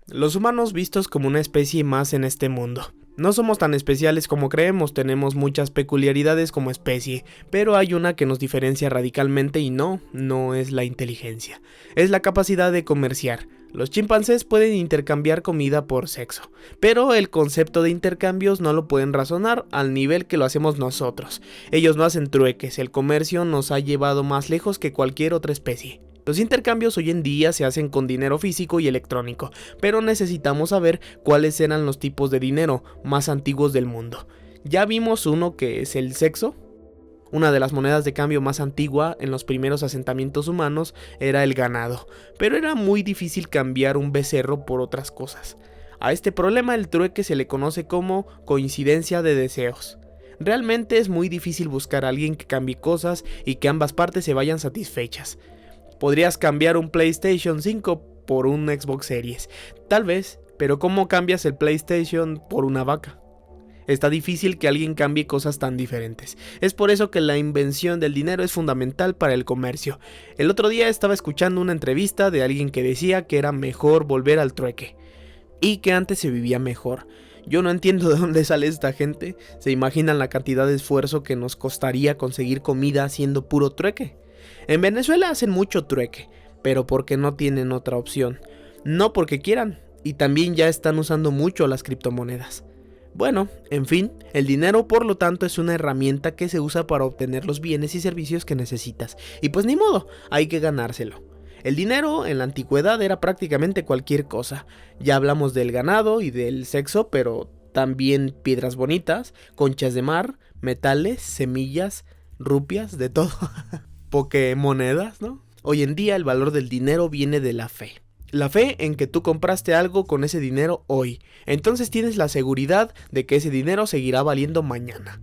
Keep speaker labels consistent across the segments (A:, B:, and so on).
A: Los humanos vistos como una especie más en este mundo. No somos tan especiales como creemos, tenemos muchas peculiaridades como especie, pero hay una que nos diferencia radicalmente y no es la inteligencia, es la capacidad de comerciar. Los chimpancés pueden intercambiar comida por sexo, pero el concepto de intercambios no lo pueden razonar al nivel que lo hacemos nosotros. Ellos no hacen trueques, el comercio nos ha llevado más lejos que cualquier otra especie. Los intercambios hoy en día se hacen con dinero físico y electrónico, pero necesitamos saber cuáles eran los tipos de dinero más antiguos del mundo. Ya vimos uno que es el sexo. Una de las monedas de cambio más antigua en los primeros asentamientos humanos era el ganado, pero era muy difícil cambiar un becerro por otras cosas. A este problema el trueque se le conoce como coincidencia de deseos. Realmente es muy difícil buscar a alguien que cambie cosas y que ambas partes se vayan satisfechas. Podrías cambiar un PlayStation 5 por un Xbox Series, tal vez, pero ¿cómo cambias el PlayStation por una vaca? Está difícil que alguien cambie cosas tan diferentes. Es por eso que la invención del dinero es fundamental para el comercio. El otro día estaba escuchando una entrevista de alguien que decía que era mejor volver al trueque y que antes se vivía mejor. Yo no entiendo de dónde sale esta gente. ¿Se imaginan la cantidad de esfuerzo que nos costaría conseguir comida haciendo puro trueque? En Venezuela hacen mucho trueque, pero porque no tienen otra opción, no porque quieran, y también ya están usando mucho las criptomonedas. Bueno, en fin, el dinero por lo tanto es una herramienta que se usa para obtener los bienes y servicios que necesitas, y pues ni modo, hay que ganárselo. El dinero en la antigüedad era prácticamente cualquier cosa. Ya hablamos del ganado y del sexo, pero también piedras bonitas, conchas de mar, metales, semillas, rupias, de todo. Pokémonedas, ¿no? Hoy en día el valor del dinero viene de la fe. La fe en que tú compraste algo con ese dinero hoy. Entonces tienes la seguridad de que ese dinero seguirá valiendo mañana.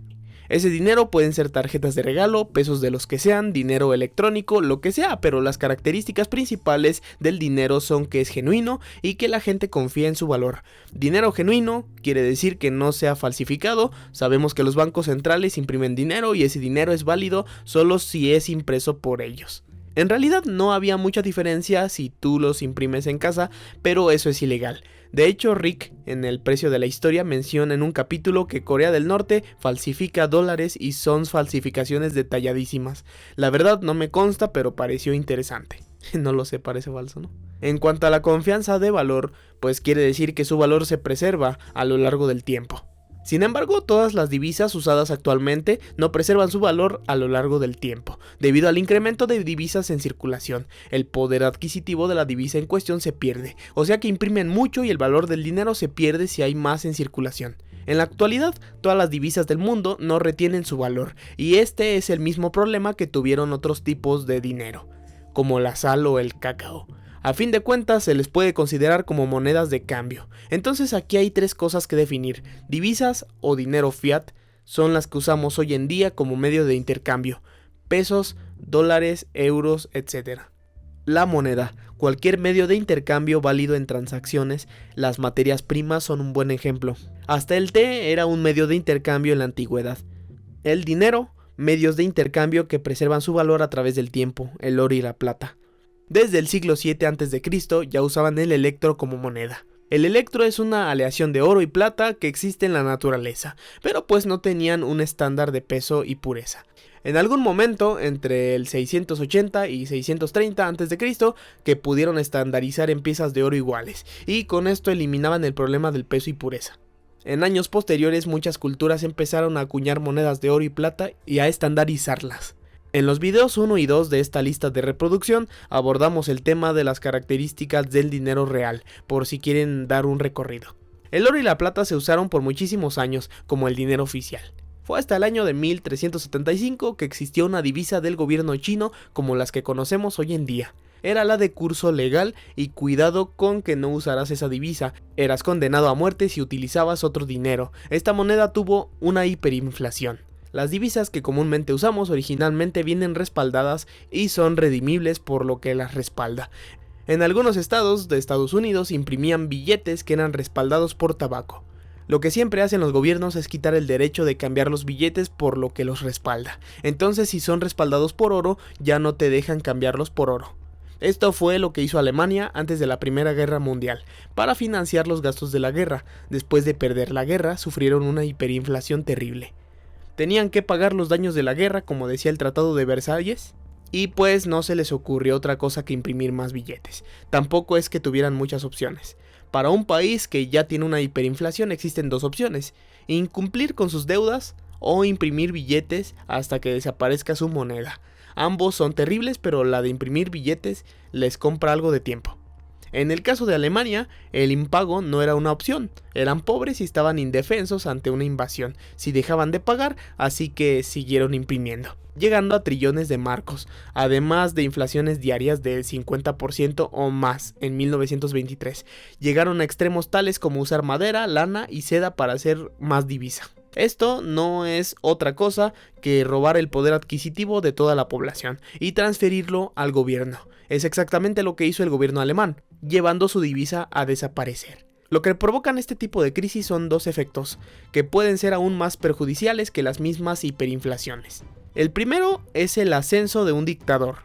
A: Ese dinero pueden ser tarjetas de regalo, pesos de los que sean, dinero electrónico, lo que sea, pero las características principales del dinero son que es genuino y que la gente confía en su valor. Dinero genuino quiere decir que no sea falsificado. Sabemos que los bancos centrales imprimen dinero y ese dinero es válido solo si es impreso por ellos. En realidad no había mucha diferencia si tú los imprimes en casa, pero eso es ilegal. De hecho, Rick, en El precio de la historia, menciona en un capítulo que Corea del Norte falsifica dólares y son falsificaciones detalladísimas. La verdad no me consta, pero pareció interesante. No lo sé, parece falso, ¿no? En cuanto a la confianza de valor, pues quiere decir que su valor se preserva a lo largo del tiempo. Sin embargo, todas las divisas usadas actualmente no preservan su valor a lo largo del tiempo. Debido al incremento de divisas en circulación, el poder adquisitivo de la divisa en cuestión se pierde, o sea que imprimen mucho y el valor del dinero se pierde si hay más en circulación. En la actualidad, todas las divisas del mundo no retienen su valor, y este es el mismo problema que tuvieron otros tipos de dinero, como la sal o el cacao. A fin de cuentas se les puede considerar como monedas de cambio. Entonces aquí hay tres cosas que definir. Divisas o dinero fiat son las que usamos hoy en día como medio de intercambio. Pesos, dólares, euros, etc. La moneda, cualquier medio de intercambio válido en transacciones. Las materias primas son un buen ejemplo. Hasta el té era un medio de intercambio en la antigüedad. El dinero, medios de intercambio que preservan su valor a través del tiempo, el oro y la plata. Desde el siglo VII a.C. ya usaban el electro como moneda. El electro es una aleación de oro y plata que existe en la naturaleza, pero pues no tenían un estándar de peso y pureza. En algún momento, entre el 680 y 630 a.C., que pudieron estandarizar en piezas de oro iguales, y con esto eliminaban el problema del peso y pureza. En años posteriores muchas culturas empezaron a acuñar monedas de oro y plata y a estandarizarlas. En los videos 1 y 2 de esta lista de reproducción abordamos el tema de las características del dinero real, por si quieren dar un recorrido. El oro y la plata se usaron por muchísimos años como el dinero oficial. Fue hasta el año de 1375 que existió una divisa del gobierno chino como las que conocemos hoy en día. Era la de curso legal y cuidado con que no usarás esa divisa, eras condenado a muerte si utilizabas otro dinero. Esta moneda tuvo una hiperinflación. Las divisas que comúnmente usamos originalmente vienen respaldadas y son redimibles por lo que las respalda. En algunos estados de Estados Unidos imprimían billetes que eran respaldados por tabaco. Lo que siempre hacen los gobiernos es quitar el derecho de cambiar los billetes por lo que los respalda. Entonces si son respaldados por oro, ya no te dejan cambiarlos por oro. Esto fue lo que hizo Alemania antes de la Primera Guerra Mundial, para financiar los gastos de la guerra. Después de perder la guerra, sufrieron una hiperinflación terrible. Tenían que pagar los daños de la guerra, como decía el Tratado de Versalles, y pues no se les ocurrió otra cosa que imprimir más billetes. Tampoco es que tuvieran muchas opciones. Para un país que ya tiene una hiperinflación existen dos opciones: incumplir con sus deudas o imprimir billetes hasta que desaparezca su moneda. Ambos son terribles, pero la de imprimir billetes les compra algo de tiempo. En el caso de Alemania, el impago no era una opción. Eran pobres y estaban indefensos ante una invasión si dejaban de pagar, así que siguieron imprimiendo, llegando a trillones de marcos, además de inflaciones diarias del 50% o más en 1923. Llegaron a extremos tales como usar madera, lana y seda para hacer más divisa. Esto no es otra cosa que robar el poder adquisitivo de toda la población y transferirlo al gobierno. Es exactamente lo que hizo el gobierno alemán, llevando su divisa a desaparecer. Lo que provocan este tipo de crisis son dos efectos, que pueden ser aún más perjudiciales que las mismas hiperinflaciones. El primero es el ascenso de un dictador.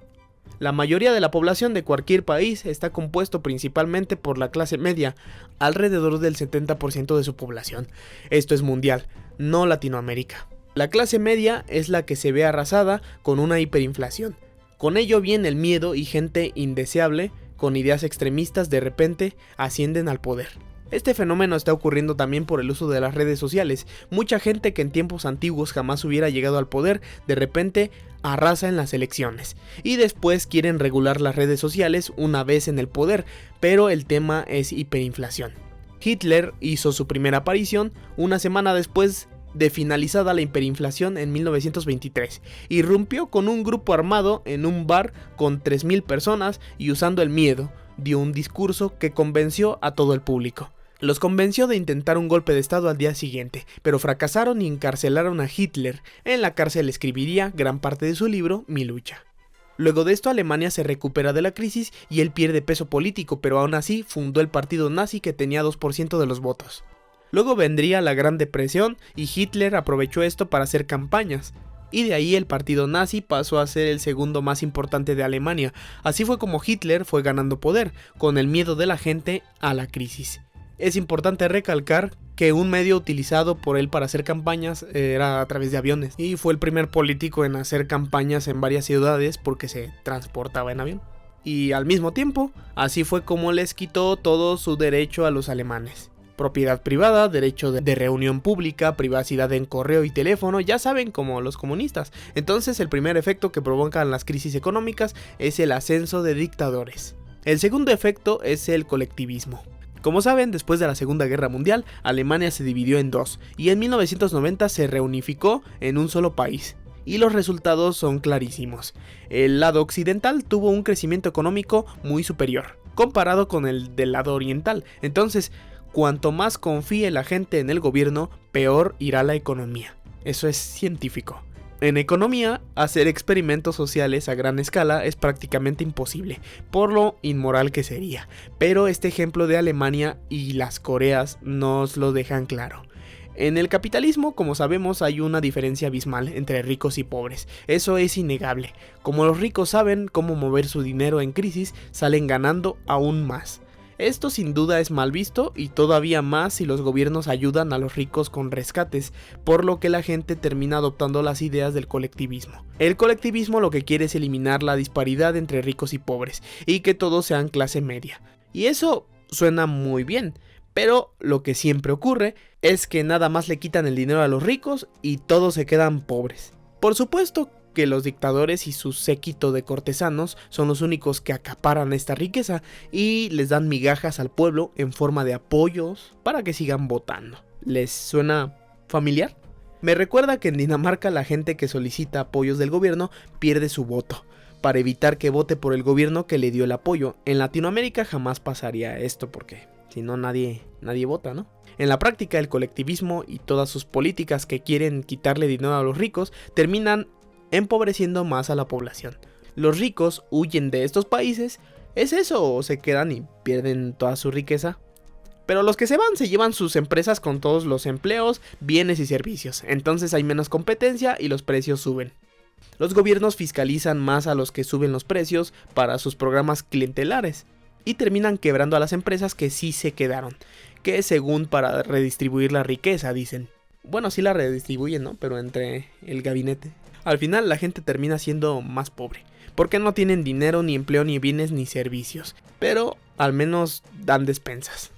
A: La mayoría de la población de cualquier país está compuesto principalmente por la clase media, alrededor del 70% de su población. Esto es mundial, no Latinoamérica. La clase media es la que se ve arrasada con una hiperinflación. Con ello viene el miedo y gente indeseable, con ideas extremistas de repente ascienden al poder. Este fenómeno está ocurriendo también por el uso de las redes sociales. Mucha gente que en tiempos antiguos jamás hubiera llegado al poder, de repente arrasa en las elecciones. Y después quieren regular las redes sociales una vez en el poder, pero el tema es hiperinflación. Hitler hizo su primera aparición una semana después de finalizada la hiperinflación en 1923. Irrumpió con un grupo armado en un bar con 3.000 personas y usando el miedo, dio un discurso que convenció a todo el público. Los convenció de intentar un golpe de estado al día siguiente, pero fracasaron y encarcelaron a Hitler. En la cárcel escribiría gran parte de su libro Mi lucha. Luego de esto Alemania se recupera de la crisis y él pierde peso político, pero aún así fundó el partido nazi que tenía 2% de los votos. Luego vendría la Gran Depresión y Hitler aprovechó esto para hacer campañas. Y de ahí el partido nazi pasó a ser el segundo más importante de Alemania. Así fue como Hitler fue ganando poder, con el miedo de la gente a la crisis. Es importante recalcar que un medio utilizado por él para hacer campañas era a través de aviones. Y fue el primer político en hacer campañas en varias ciudades porque se transportaba en avión. Y al mismo tiempo, así fue como les quitó todo su derecho a los alemanes. Propiedad privada, derecho de reunión pública, privacidad en correo y teléfono, ya saben, como los comunistas. Entonces el primer efecto que provocan las crisis económicas es el ascenso de dictadores. El segundo efecto es el colectivismo. Como saben, después de la Segunda Guerra Mundial, Alemania se dividió en dos y en 1990 se reunificó en un solo país. Y los resultados son clarísimos. El lado occidental tuvo un crecimiento económico muy superior, comparado con el del lado oriental. Entonces, cuanto más confíe la gente en el gobierno, peor irá la economía. Eso es científico. En economía, hacer experimentos sociales a gran escala es prácticamente imposible, por lo inmoral que sería. Pero este ejemplo de Alemania y las Coreas nos lo dejan claro. En el capitalismo, como sabemos, hay una diferencia abismal entre ricos y pobres. Eso es innegable. Como los ricos saben cómo mover su dinero en crisis, salen ganando aún más. Esto sin duda es mal visto y todavía más si los gobiernos ayudan a los ricos con rescates, por lo que la gente termina adoptando las ideas del colectivismo. El colectivismo lo que quiere es eliminar la disparidad entre ricos y pobres y que todos sean clase media. Y eso suena muy bien, pero lo que siempre ocurre es que nada más le quitan el dinero a los ricos y todos se quedan pobres. Por supuesto que los dictadores y su séquito de cortesanos son los únicos que acaparan esta riqueza y les dan migajas al pueblo en forma de apoyos para que sigan votando. ¿Les suena familiar? Me recuerda que en Dinamarca la gente que solicita apoyos del gobierno pierde su voto, para evitar que vote por el gobierno que le dio el apoyo. En Latinoamérica jamás pasaría esto porque si no nadie vota, ¿no? En la práctica el colectivismo y todas sus políticas que quieren quitarle dinero a los ricos terminan empobreciendo más a la población. Los ricos huyen de estos países, ¿es eso o se quedan y pierden toda su riqueza? Pero los que se van se llevan sus empresas con todos los empleos, bienes y servicios, entonces hay menos competencia y los precios suben. Los gobiernos fiscalizan más a los que suben los precios para sus programas clientelares y terminan quebrando a las empresas que sí se quedaron, que según para redistribuir la riqueza, dicen. Bueno, sí la redistribuyen, ¿no? Pero entre el gabinete. Al final la gente termina siendo más pobre, porque no tienen dinero, ni empleo, ni bienes, ni servicios, pero al menos dan despensas.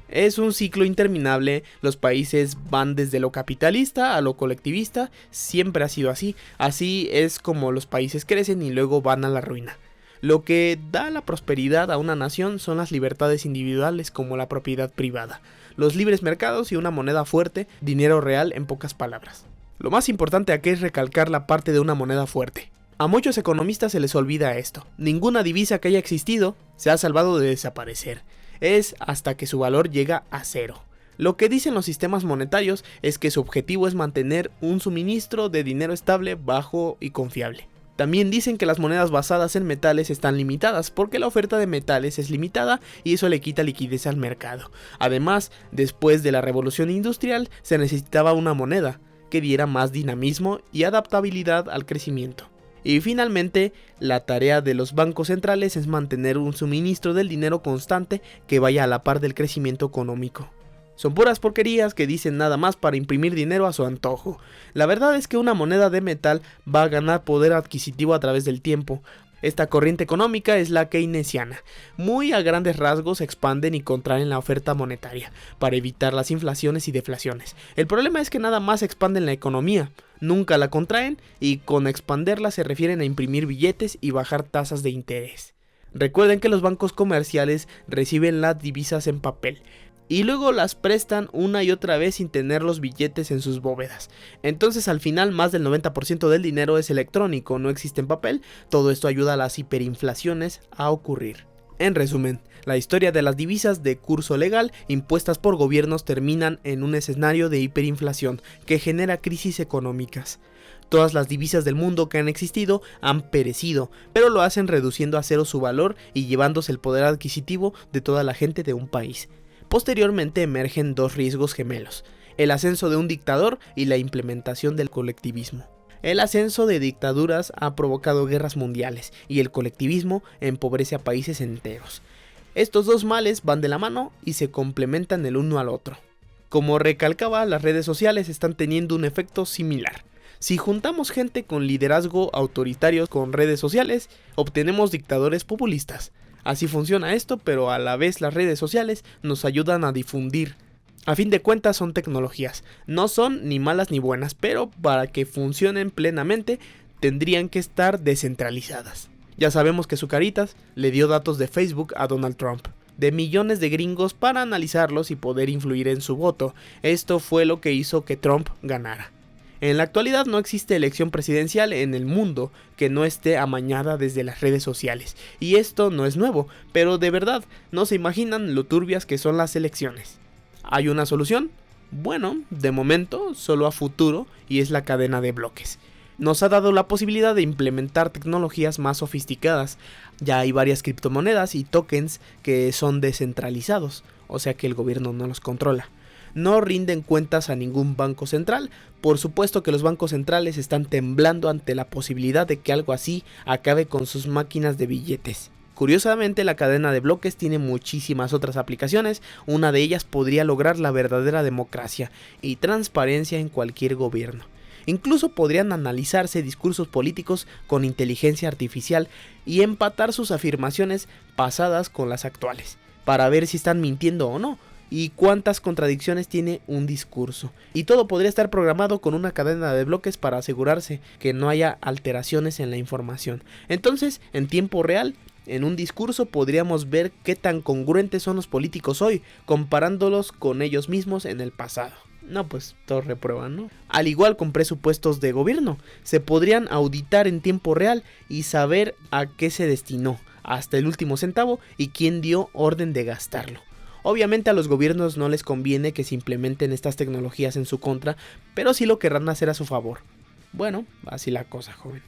A: Es un ciclo interminable, los países van desde lo capitalista a lo colectivista, siempre ha sido así, así es como los países crecen y luego van a la ruina. Lo que da la prosperidad a una nación son las libertades individuales como la propiedad privada, los libres mercados y una moneda fuerte, dinero real en pocas palabras. Lo más importante aquí es recalcar la parte de una moneda fuerte. A muchos economistas se les olvida esto, ninguna divisa que haya existido se ha salvado de desaparecer. Es hasta que su valor llega a cero. Lo que dicen los sistemas monetarios es que su objetivo es mantener un suministro de dinero estable, bajo y confiable. También dicen que las monedas basadas en metales están limitadas porque la oferta de metales es limitada y eso le quita liquidez al mercado. Además, después de la revolución industrial se necesitaba una moneda que diera más dinamismo y adaptabilidad al crecimiento. Y finalmente, la tarea de los bancos centrales es mantener un suministro del dinero constante que vaya a la par del crecimiento económico. Son puras porquerías que dicen nada más para imprimir dinero a su antojo. La verdad es que una moneda de metal va a ganar poder adquisitivo a través del tiempo. Esta corriente económica es la keynesiana. Muy a grandes rasgos expanden y contraen la oferta monetaria para evitar las inflaciones y deflaciones. El problema es que nada más expanden la economía, nunca la contraen y con expanderla se refieren a imprimir billetes y bajar tasas de interés. Recuerden que los bancos comerciales reciben las divisas en papel y luego las prestan una y otra vez sin tener los billetes en sus bóvedas. Entonces al final más del 90% del dinero es electrónico, no existe en papel. Todo esto ayuda a las hiperinflaciones a ocurrir. En resumen, la historia de las divisas de curso legal impuestas por gobiernos terminan en un escenario de hiperinflación que genera crisis económicas. Todas las divisas del mundo que han existido han perecido, pero lo hacen reduciendo a cero su valor y llevándose el poder adquisitivo de toda la gente de un país. Posteriormente emergen dos riesgos gemelos, el ascenso de un dictador y la implementación del colectivismo. El ascenso de dictaduras ha provocado guerras mundiales y el colectivismo empobrece a países enteros. Estos dos males van de la mano y se complementan el uno al otro. Como recalcaba, las redes sociales están teniendo un efecto similar. Si juntamos gente con liderazgo autoritario con redes sociales, obtenemos dictadores populistas. Así funciona esto, pero a la vez las redes sociales nos ayudan a difundir. A fin de cuentas son tecnologías, no son ni malas ni buenas, pero para que funcionen plenamente tendrían que estar descentralizadas. Ya sabemos que Zucaritas le dio datos de Facebook a Donald Trump, de millones de gringos para analizarlos y poder influir en su voto. Esto fue lo que hizo que Trump ganara. En la actualidad no existe elección presidencial en el mundo que no esté amañada desde las redes sociales. Y esto no es nuevo, pero de verdad no se imaginan lo turbias que son las elecciones. ¿Hay una solución? Bueno, de momento, solo a futuro, y es la cadena de bloques. Nos ha dado la posibilidad de implementar tecnologías más sofisticadas. Ya hay varias criptomonedas y tokens que son descentralizados, o sea que el gobierno no los controla. No rinden cuentas a ningún banco central. Por supuesto que los bancos centrales están temblando ante la posibilidad de que algo así acabe con sus máquinas de billetes. Curiosamente, la cadena de bloques tiene muchísimas otras aplicaciones. Una de ellas podría lograr la verdadera democracia y transparencia en cualquier gobierno. Incluso podrían analizarse discursos políticos con inteligencia artificial y empatar sus afirmaciones pasadas con las actuales, para ver si están mintiendo o no, y cuántas contradicciones tiene un discurso. Y todo podría estar programado con una cadena de bloques para asegurarse que no haya alteraciones en la información. Entonces, en tiempo real, en un discurso podríamos ver qué tan congruentes son los políticos hoy, comparándolos con ellos mismos en el pasado. No, pues todos reprueban, ¿no? Al igual con presupuestos de gobierno, se podrían auditar en tiempo real y saber a qué se destinó, hasta el último centavo, y quién dio orden de gastarlo. Obviamente a los gobiernos no les conviene que se implementen estas tecnologías en su contra, pero sí lo querrán hacer a su favor. Bueno, así la cosa, joven.